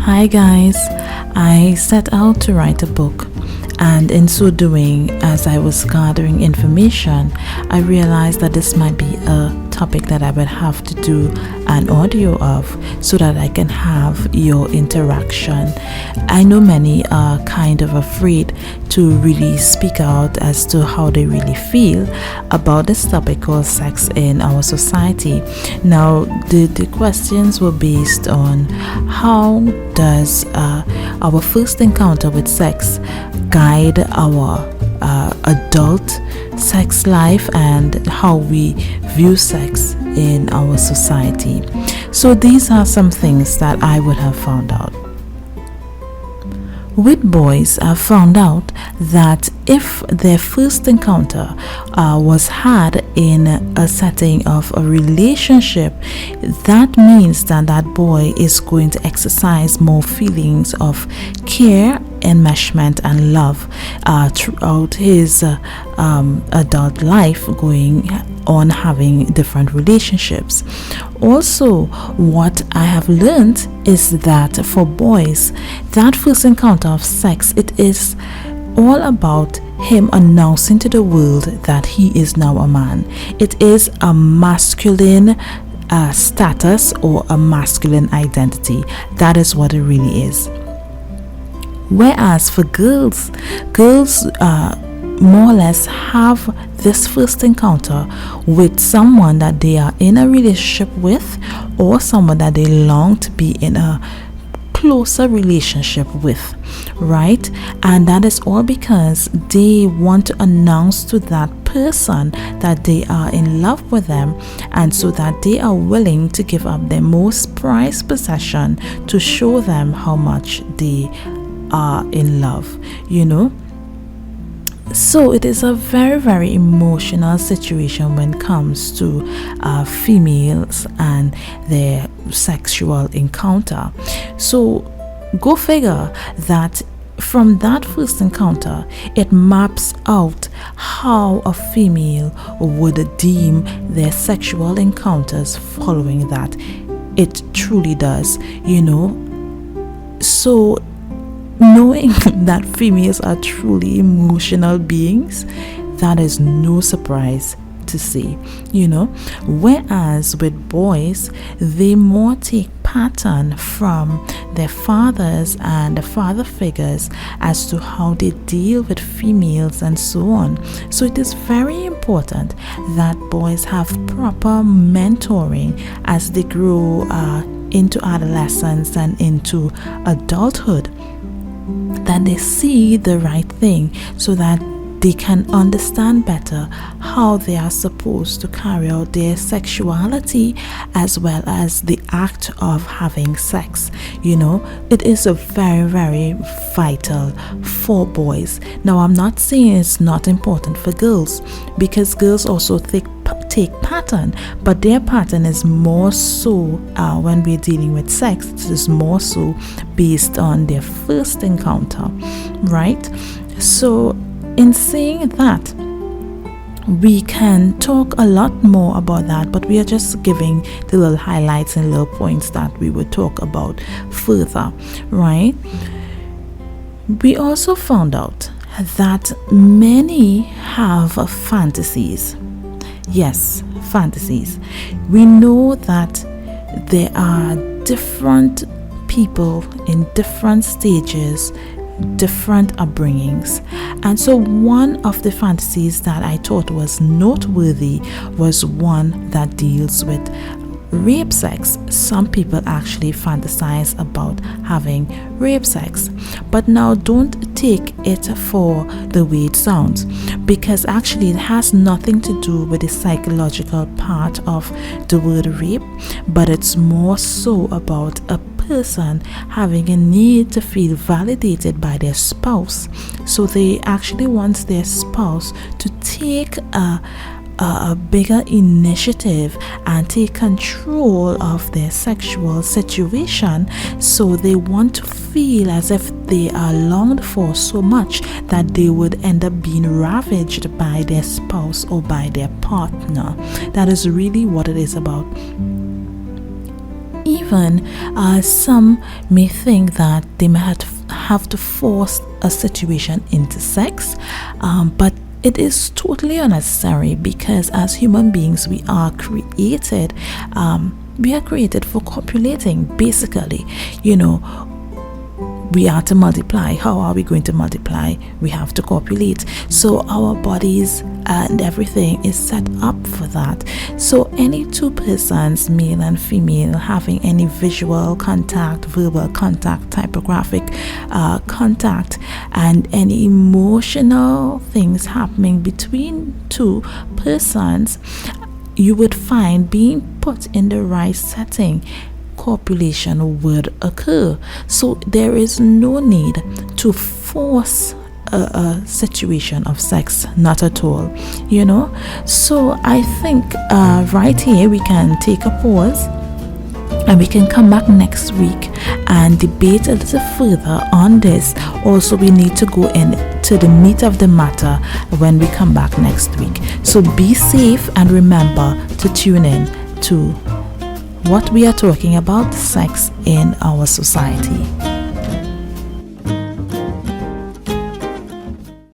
Hi guys, I set out to write a book, and in so doing, as I was gathering information, I realized that this might be a topic that I would have to do an audio of so that I can have your interaction. I know many are kind of afraid to really speak out as to how they really feel about this topic called sex in our society. Now, the questions were based on how does our first encounter with sex guide our adult sex life and how we view sex in our society. So these are some things that I would have found out. With boys, I've found out that if their first encounter was had in a setting of a relationship, that means that that boy is going to exercise more feelings of care, enmeshment, and love throughout his adult life, going on having different relationships. Also, what I have learned is that for boys, that first encounter of sex, it is all about him announcing to the world that he is now a man. It is a masculine status or a masculine identity. That is what it really is. Whereas for girls more or less have this first encounter with someone that they are in a relationship with, or someone that they long to be in a closer relationship with, right? And that is all because they want to announce to that person that they are in love with them, and so that they are willing to give up their most prized possession to show them how much they are in love, So it is a very, very emotional situation when it comes to females and their sexual encounter. So go figure that from that first encounter, it maps out how a female would deem their sexual encounters following that. It truly does, So knowing that females are truly emotional beings, that is no surprise to see, Whereas with boys, they more take pattern from their fathers and the father figures as to how they deal with females and so on. So it is very important that boys have proper mentoring as they grow into adolescence and into adulthood, that they see the right thing so that they can understand better how they are supposed to carry out their sexuality as well as the act of having sex. It is a very, very vital for boys. Now, I'm not saying it's not important for girls, because girls also take pattern, but their pattern is more so when we're dealing with sex, it is more so based on their first encounter, right? So in saying that, we can talk a lot more about that, but we are just giving the little highlights and little points that we would talk about further, right? We also found out that many have fantasies. Yes, fantasies. We know that there are different people in different stages, different upbringings, and so one of the fantasies that I thought was noteworthy was one that deals with rape sex. Some people actually fantasize about having rape sex, but now don't take it for the way it sounds, because actually it has nothing to do with the psychological part of the word rape, but it's more so about a person having a need to feel validated by their spouse. So they actually want their spouse to take a bigger initiative and take control of their sexual situation. So they want to feel as if they are longed for so much that they would end up being ravaged by their spouse or by their partner. That is really what it is about. Even happen, some may think that they might have to force a situation into sex, but it is totally unnecessary, because as human beings we are created for copulating. Basically, we are to multiply. How are we going to multiply? We have to copulate. So our bodies and everything is set up for that. So any two persons, male and female, having any visual contact, verbal contact, typographic contact, and any emotional things happening between two persons, you would find, being put in the right setting, copulation would occur. So there is no need to force a situation of sex, not at all. So I think right here we can take a pause, and we can come back next week and debate a little further on this. Also, we need to go into the meat of the matter when we come back next week. So be safe, and remember to tune in to what we are talking about, sex in our society.